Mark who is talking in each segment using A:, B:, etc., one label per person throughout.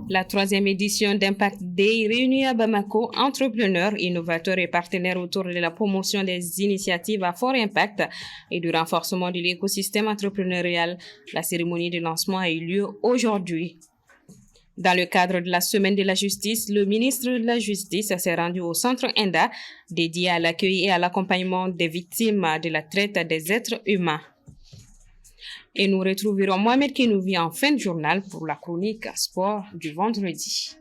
A: La troisième édition d'Impact Day réunit à Bamako entrepreneurs, innovateurs et partenaires autour de la promotion des initiatives à fort impact et du renforcement de l'écosystème entrepreneurial. La cérémonie de lancement a eu lieu aujourd'hui. Dans le cadre de la Semaine de la Justice, le ministre de la Justice s'est rendu au centre INDA dédié à l'accueil et à l'accompagnement des victimes de la traite des êtres humains. Et nous retrouverons Mohamed Kenouvi en fin de journal pour la chronique sport du vendredi.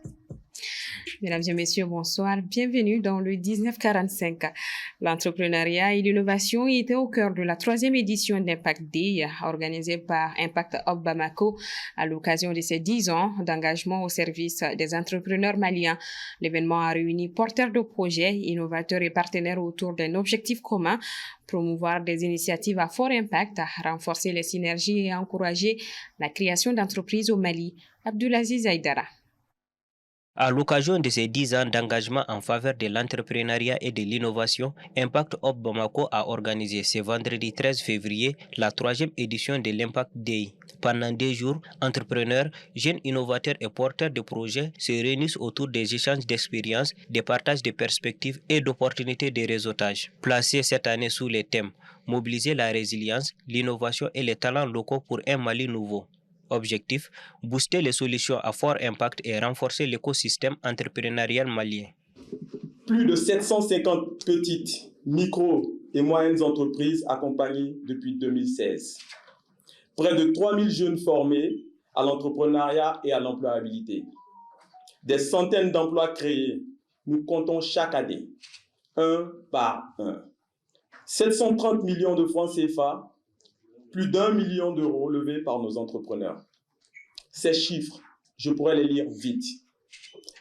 A: Mesdames et messieurs, bonsoir. Bienvenue dans le 1945. L'entrepreneuriat et l'innovation étaient au cœur de la troisième édition d'Impact Day, organisée par Impact Hub Bamako à l'occasion de ses 10 ans d'engagement au service des entrepreneurs maliens. L'événement a réuni porteurs de projets, innovateurs et partenaires autour d'un objectif commun: promouvoir des initiatives à fort impact, renforcer les synergies et encourager la création d'entreprises au Mali. Abdulaziz Aïdara.
B: À l'occasion de ces 10 ans d'engagement en faveur de l'entrepreneuriat et de l'innovation, Impact Hub Bamako a organisé ce vendredi 13 février la troisième édition de l'Impact Day. Pendant 2 jours, entrepreneurs, jeunes innovateurs et porteurs de projets se réunissent autour des échanges d'expériences, des partages de perspectives et d'opportunités de réseautage. Placés cette année sous les thèmes « Mobiliser la résilience, l'innovation et les talents locaux pour un Mali nouveau ». Objectif: booster les solutions à fort impact et renforcer l'écosystème entrepreneurial malien.
C: Plus de 750 petites, micro et moyennes entreprises accompagnées depuis 2016. Près de 3000 jeunes formés à l'entrepreneuriat et à l'employabilité. Des centaines d'emplois créés. Nous comptons chaque année, un par un. 730 millions de francs CFA, plus d'1 million d'euros levés par nos entrepreneurs. Ces chiffres, je pourrais les lire vite.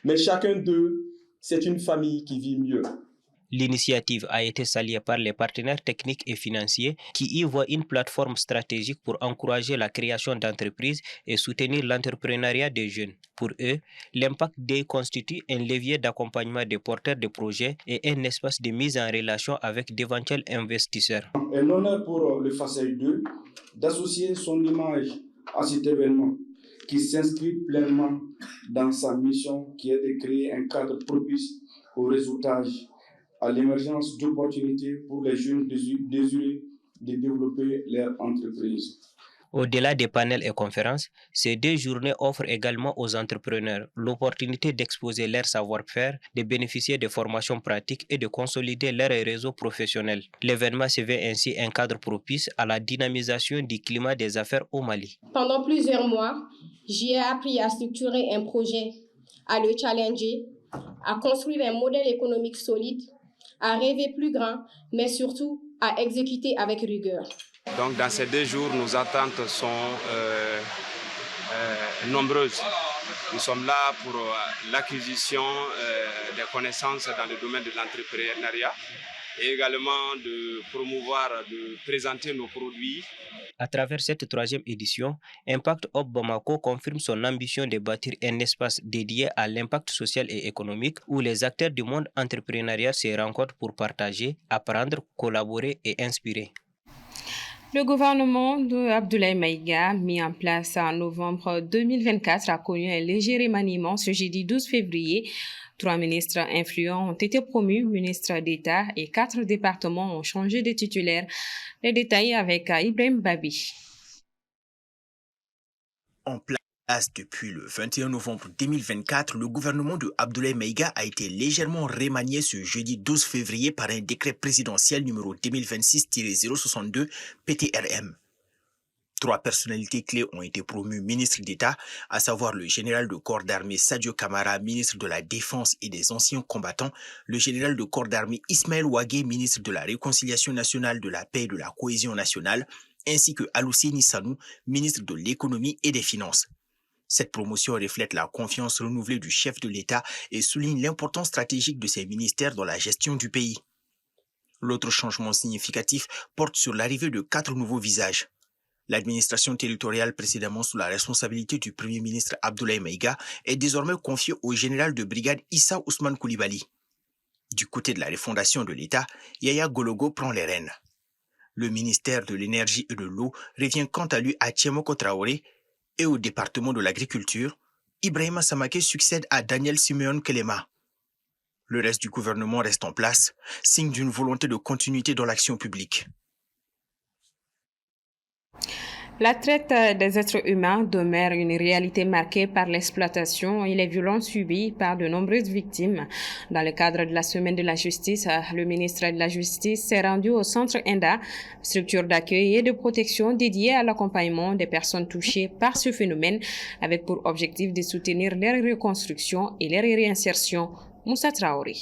C: Mais chacun d'eux, c'est une famille qui vit mieux.
B: L'initiative a été saluée par les partenaires techniques et financiers qui y voient une plateforme stratégique pour encourager la création d'entreprises et soutenir l'entrepreneuriat des jeunes. Pour eux, l'Impact Day constitue un levier d'accompagnement des porteurs de projets et un espace de mise en relation avec d'éventuels investisseurs.
D: Un honneur pour le FACEJ 2 d'associer son image à cet événement qui s'inscrit pleinement dans sa mission qui est de créer un cadre propice au réseautage, à l'émergence d'opportunités pour les jeunes désireux de développer leur entreprise.
B: Au-delà des panels et conférences, ces 2 journées offrent également aux entrepreneurs l'opportunité d'exposer leur savoir-faire, de bénéficier de formations pratiques et de consolider leur réseau professionnel. L'événement se veut ainsi un cadre propice à la dynamisation du climat des affaires au Mali.
E: Pendant plusieurs mois, j'y ai appris à structurer un projet, à le challenger, à construire un modèle économique solide, à rêver plus grand, mais surtout à exécuter avec rigueur.
F: Donc dans ces 2 jours, nos attentes sont nombreuses. Nous sommes là pour l'acquisition des connaissances dans le domaine de l'entrepreneuriat et également de promouvoir, de présenter nos produits.
B: À travers cette troisième édition, Impact Hub Bamako confirme son ambition de bâtir un espace dédié à l'impact social et économique où les acteurs du monde entrepreneurial se rencontrent pour partager, apprendre, collaborer et inspirer.
A: Le gouvernement de Abdoulaye Maïga, mis en place en novembre 2024, a connu un léger remaniement ce jeudi 12 février. 3 ministres influents ont été promus ministres d'État et 4 départements ont changé de titulaire. Les détails avec Ibrahim Babi.
G: En place depuis le 21 novembre 2024, le gouvernement de Abdoulaye Maïga a été légèrement remanié ce jeudi 12 février par un décret présidentiel numéro 2026-062 PTRM. 3 personnalités clés ont été promues ministres d'État, à savoir le général de corps d'armée Sadio Kamara, ministre de la Défense et des Anciens Combattants, le général de corps d'armée Ismaël Ouagé, ministre de la Réconciliation nationale, de la Paix et de la Cohésion nationale, ainsi que Alousséni Sanou, ministre de l'Économie et des Finances. Cette promotion reflète la confiance renouvelée du chef de l'État et souligne l'importance stratégique de ces ministères dans la gestion du pays. L'autre changement significatif porte sur l'arrivée de 4 nouveaux visages. L'administration territoriale précédemment sous la responsabilité du Premier ministre Abdoulaye Maïga est désormais confiée au général de brigade Issa Ousmane Koulibaly. Du côté de la refondation de l'État, Yaya Gologo prend les rênes. Le ministère de l'Énergie et de l'Eau revient quant à lui à Tchemoko Traoré et au département de l'Agriculture, Ibrahima Samaké succède à Daniel Simeon Kelema. Le reste du gouvernement reste en place, signe d'une volonté de continuité dans l'action publique.
A: La traite des êtres humains demeure une réalité marquée par l'exploitation et les violences subies par de nombreuses victimes. Dans le cadre de la Semaine de la Justice, le ministre de la Justice s'est rendu au Centre ENDA, structure d'accueil et de protection dédiée à l'accompagnement des personnes touchées par ce phénomène, avec pour objectif de soutenir leur reconstruction et leur réinsertion. Moussa Traoré.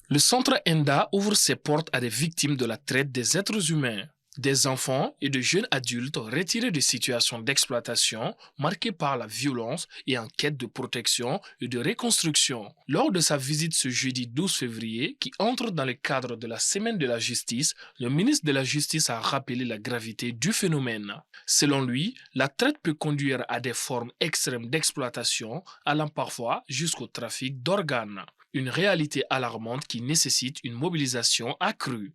H: Le Centre ENDA ouvre ses portes à des victimes de la traite des êtres humains. Des enfants et de jeunes adultes retirés de situations d'exploitation marquées par la violence et en quête de protection et de reconstruction. Lors de sa visite ce jeudi 12 février, qui entre dans le cadre de la Semaine de la Justice, le ministre de la Justice a rappelé la gravité du phénomène. Selon lui, la traite peut conduire à des formes extrêmes d'exploitation, allant parfois jusqu'au trafic d'organes. Une réalité alarmante qui nécessite une mobilisation accrue.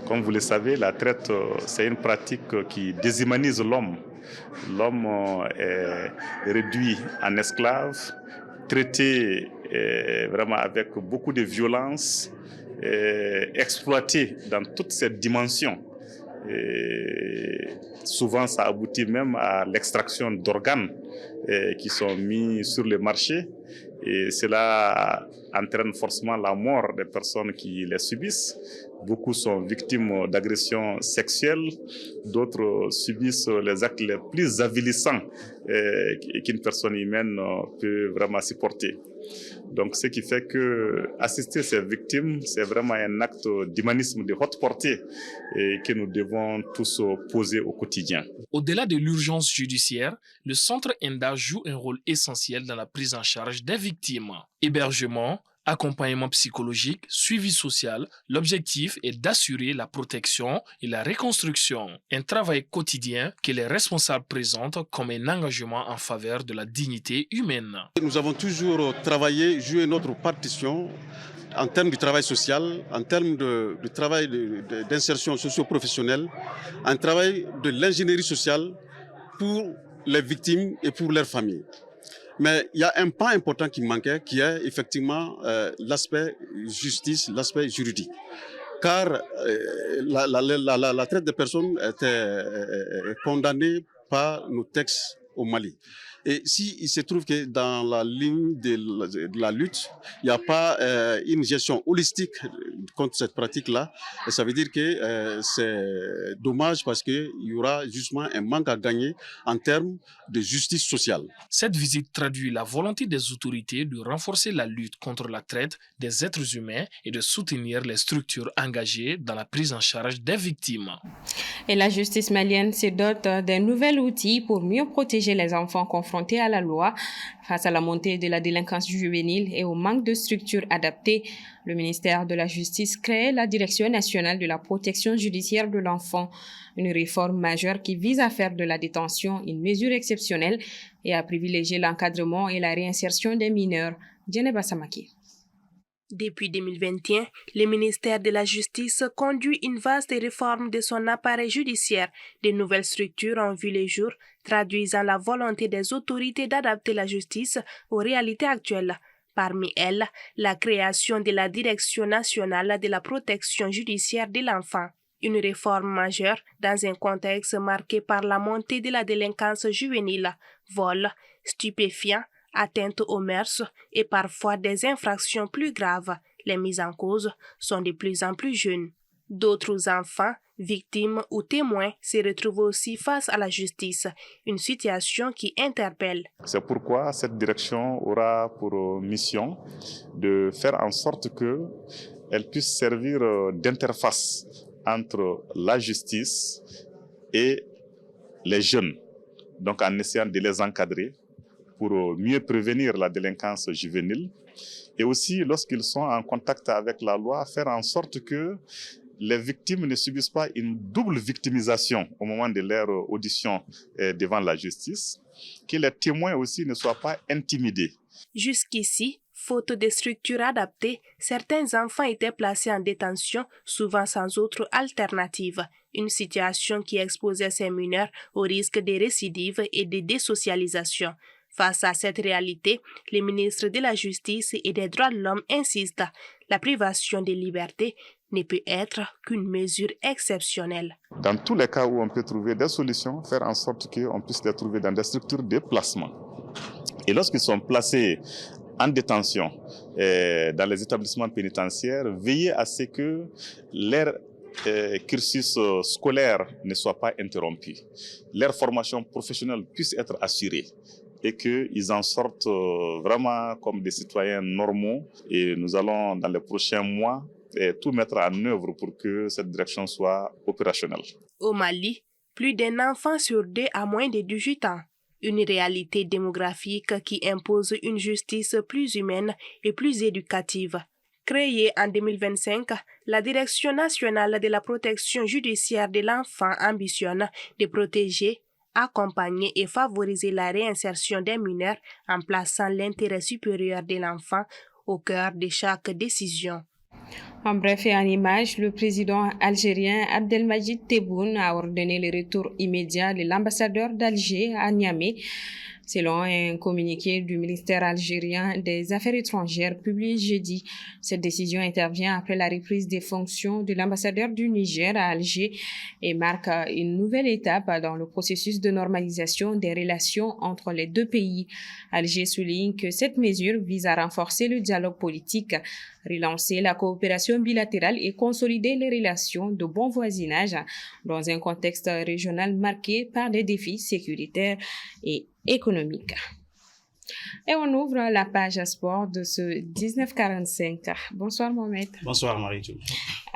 I: Comme vous le savez, la traite, c'est une pratique qui déshumanise l'homme. L'homme est réduit en esclave, traité vraiment avec beaucoup de violence, exploité dans toutes ses dimensions. Et souvent, ça aboutit même à l'extraction d'organes qui sont mis sur le marché. Et cela entraîne forcément la mort des personnes qui les subissent. Beaucoup sont victimes d'agressions sexuelles, d'autres subissent les actes les plus avilissants qu'une personne humaine peut vraiment supporter. Donc, ce qui fait que assister ces victimes, c'est vraiment un acte d'humanisme de haute portée et que nous devons tous poser au quotidien.
H: Au-delà de l'urgence judiciaire, le Centre ENDA joue un rôle essentiel dans la prise en charge des victimes. Hébergement, accompagnement psychologique, suivi social, l'objectif est d'assurer la protection et la reconstruction. Un travail quotidien que les responsables présentent comme un engagement en faveur de la dignité humaine.
J: Nous avons toujours travaillé, joué notre partition en termes du travail social, en termes de travail d'insertion socio-professionnelle, en travail de l'ingénierie sociale pour les victimes et pour leurs familles. Mais il y a un pas important qui manquait, qui est effectivement l'aspect justice, l'aspect juridique. Car la traite des personnes était condamnée par nos textes au Mali. Et s'il se trouve que dans la ligne de la lutte, il n'y a pas une gestion holistique contre cette pratique-là, et ça veut dire que c'est dommage parce qu'il y aura justement un manque à gagner en termes de justice sociale.
H: Cette visite traduit la volonté des autorités de renforcer la lutte contre la traite des êtres humains et de soutenir les structures engagées dans la prise en charge des victimes.
A: Et la justice malienne se dote d'un nouvel outil pour mieux protéger les enfants confrontés à la loi face à la montée de la délinquance juvénile et au manque de structures adaptées. Le ministère de la Justice crée la Direction nationale de la protection judiciaire de l'enfant, une réforme majeure qui vise à faire de la détention une mesure exceptionnelle et à privilégier l'encadrement et la réinsertion des mineurs. Djeneba Samaki.
K: Depuis 2021, le ministère de la Justice conduit une vaste réforme de son appareil judiciaire. De nouvelles structures ont vu le jour, traduisant la volonté des autorités d'adapter la justice aux réalités actuelles. Parmi elles, la création de la Direction nationale de la protection judiciaire de l'enfant. Une réforme majeure dans un contexte marqué par la montée de la délinquance juvénile, vol, stupéfiants, atteinte aux mœurs et parfois des infractions plus graves. Les mises en cause sont de plus en plus jeunes. D'autres enfants, victimes ou témoins se retrouvent aussi face à la justice, une situation qui interpelle.
I: C'est pourquoi cette direction aura pour mission de faire en sorte qu'elle puisse servir d'interface entre la justice et les jeunes, donc en essayant de les encadrer pour mieux prévenir la délinquance juvénile et aussi lorsqu'ils sont en contact avec la loi, faire en sorte que les victimes ne subissent pas une double victimisation au moment de leur audition devant la justice, que les témoins aussi ne soient pas intimidés.
K: Jusqu'ici, faute de structures adaptées, certains enfants étaient placés en détention, souvent sans autre alternative. Une situation qui exposait ces mineurs au risque de récidive et de désocialisation. Face à cette réalité, le ministre de la Justice et des Droits de l'Homme insiste. La privation de liberté ne peut être qu'une mesure exceptionnelle.
I: Dans tous les cas où on peut trouver des solutions, faire en sorte qu'on puisse les trouver dans des structures de placement. Et lorsqu'ils sont placés en détention dans les établissements pénitentiaires, veiller à ce que leur cursus scolaire ne soit pas interrompu, leur formation professionnelle puisse être assurée et qu'ils en sortent vraiment comme des citoyens normaux. Et nous allons, dans les prochains mois, tout mettre en œuvre pour que cette direction soit opérationnelle.
K: Au Mali, plus d'un enfant sur deux a moins de 18 ans. Une réalité démographique qui impose une justice plus humaine et plus éducative. Créée en 2025, la Direction nationale de la protection judiciaire de l'enfant ambitionne de protéger, accompagner et favoriser la réinsertion des mineurs en plaçant l'intérêt supérieur de l'enfant au cœur de chaque décision.
A: En bref et en images, le président algérien Abdelmadjid Tebboune a ordonné le retour immédiat de l'ambassadeur d'Alger à Niamey. Selon un communiqué du ministère algérien des Affaires étrangères publié jeudi, cette décision intervient après la reprise des fonctions de l'ambassadeur du Niger à Alger et marque une nouvelle étape dans le processus de normalisation des relations entre les deux pays. Alger souligne que cette mesure vise à renforcer le dialogue politique, relancer la coopération bilatérale et consolider les relations de bon voisinage dans un contexte régional marqué par des défis sécuritaires et économique. Et on ouvre la page sport de ce 1945. Bonsoir Mohamed.
L: Bonsoir Marie-Jo.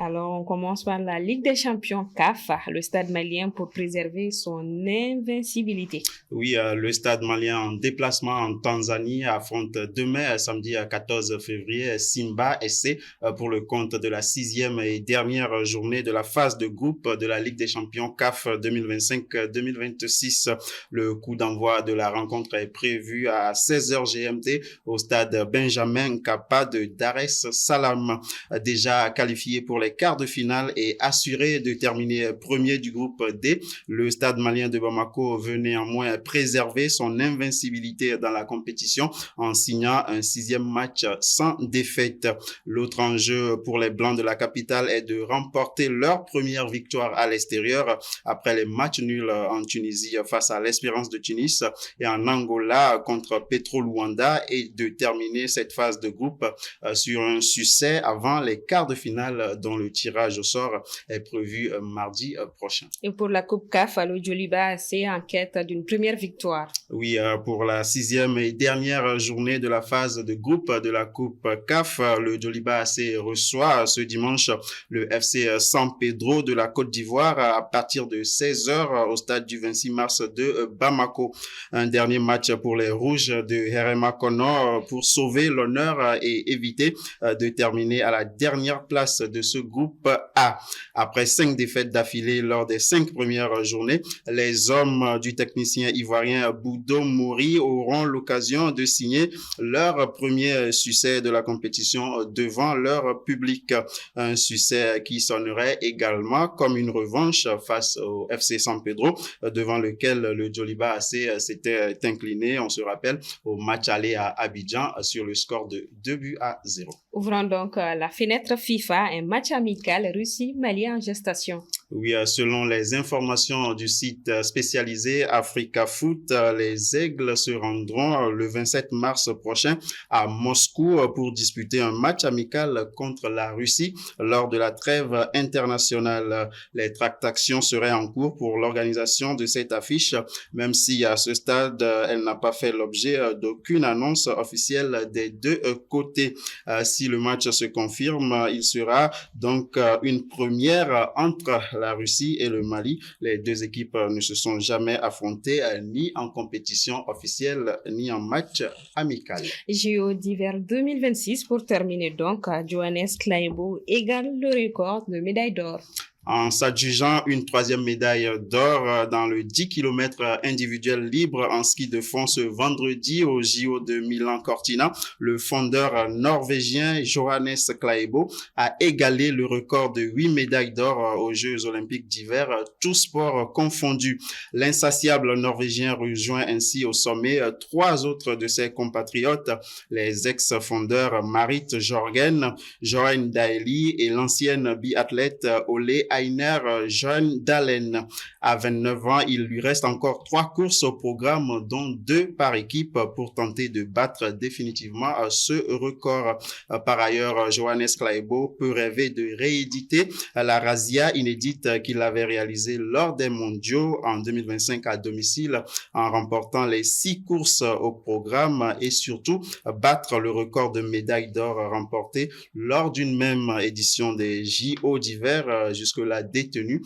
A: Alors on commence par la Ligue des champions CAF, le stade malien pour préserver son invincibilité.
L: Oui, le stade malien en déplacement en Tanzanie affronte demain, samedi 14 février, Simba SC pour le compte de la 6e et dernière journée de la phase de groupe de la Ligue des champions CAF 2025-2026. Le coup d'envoi de la rencontre est prévu à 16h GMT au stade Benjamin Nkapa de Dar es Salaam. Déjà qualifié pour les quarts de finale et assuré de terminer premier du groupe D, le stade malien de Bamako veut néanmoins préserver son invincibilité dans la compétition en signant un 6e match sans défaite. L'autre enjeu pour les Blancs de la capitale est de remporter leur première victoire à l'extérieur après les matchs nuls en Tunisie face à l'Espérance de Tunis et en Angola contre Petro Luanda et de terminer cette phase de groupe sur un succès avant les quarts de finale dont le tirage au sort est prévu mardi prochain.
A: Et pour la Coupe CAF, le Djoliba AC en quête d'une première victoire.
L: Oui, pour la 6e et dernière journée de la phase de groupe de la Coupe CAF, le Djoliba AC reçoit ce dimanche le FC San Pedro de la Côte d'Ivoire à partir de 16h au stade du 26 mars de Bamako. Un dernier match pour les Rouges de Herema Kono pour sauver l'honneur et éviter de terminer à la dernière place de ce groupe A. Après 5 défaites d'affilée lors des 5 premières journées, les hommes du technicien ivoirien Boudo Mouri auront l'occasion de signer leur premier succès de la compétition devant leur public. Un succès qui sonnerait également comme une revanche face au FC San Pedro, devant lequel le Djoliba AC s'était incliné, on se rappelle, au match aller à Abidjan sur le score de 2-0.
A: Ouvrons donc la fenêtre FIFA, un match amical Russie-Mali en gestation.
L: Oui, selon les informations du site spécialisé Africa Foot, les Aigles se rendront le 27 mars prochain à Moscou pour disputer un match amical contre la Russie lors de la trêve internationale. Les tractations seraient en cours pour l'organisation de cette affiche, même si à ce stade, elle n'a pas fait l'objet d'aucune annonce officielle des deux côtés. Si le match se confirme, il sera donc une première entre la Russie et le Mali. Les deux équipes ne se sont jamais affrontées ni en compétition officielle ni en match amical.
A: JO d'hiver 2026 pour terminer donc, Johannes Claebo égale le record de médaille d'or.
L: En s'adjugeant une troisième médaille d'or dans le 10 km individuel libre en ski de fond ce vendredi au JO de Milan-Cortina, le fondeur norvégien Johannes Claebo a égalé le record de 8 médailles d'or aux Jeux olympiques d'hiver, tous sports confondus. L'insatiable norvégien rejoint ainsi au sommet 3 autres de ses compatriotes, les ex-fondeurs Marit Jorgen, Johan Daeli et l'ancienne biathlète Ole Einer Jeanne Dalen. À 29 ans, il lui reste encore 3 courses au programme, dont 2 par équipe pour tenter de battre définitivement ce record. Par ailleurs, Johannes Claebo peut rêver de rééditer la razzia inédite qu'il avait réalisée lors des mondiaux en 2025 à domicile en remportant les 6 courses au programme et surtout battre le record de médailles d'or remporté lors d'une même édition des JO d'hiver jusque-là détenu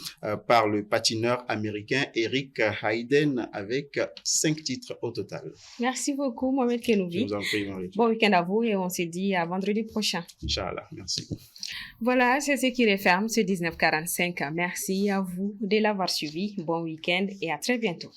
L: par le patineur américain Eric Hayden avec 5 titres au total.
A: Merci beaucoup, Mohamed Kenoubi.
L: Je vous en prie, Marie.
A: Bon week-end à vous et on se dit à vendredi prochain.
L: Inch'Allah, merci.
A: Voilà, c'est ce qui referme ce 1945. Merci à vous de l'avoir suivi. Bon week-end et à très bientôt.